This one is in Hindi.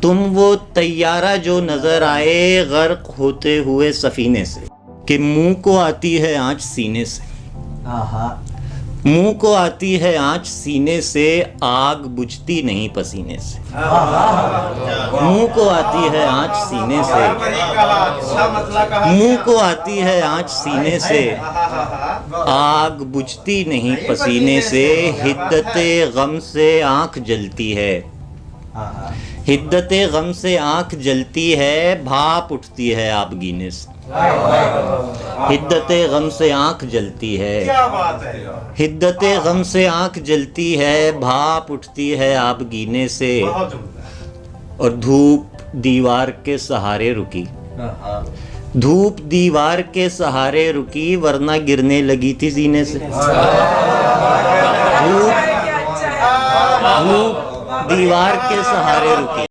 तुम वो तैयारा जो नजर आए गर्क होते हुए सफीने से, कि मुंह को आती है आँच सीने से। मुंह को आती है आँच सीने से, आग बुझती नहीं पसीने से। मुंह को आती है आँच सीने से, मुंह को आती है आँच सीने से, आग बुझती नहीं पसीने से। हिद्दते गम से आंख जलती है, हिद्दते गम से आंख जलती है, भाप उठती है आबगीने से। हिद्दते गम से आंख जलती है, हिद्दते गम से आंख जलती है, भाप उठती है आबगीने से। और धूप दीवार के सहारे रुकी, धूप दीवार के सहारे रुकी, वरना गिरने लगी थी सीने से। धूप दीवार के सहारे रुकी।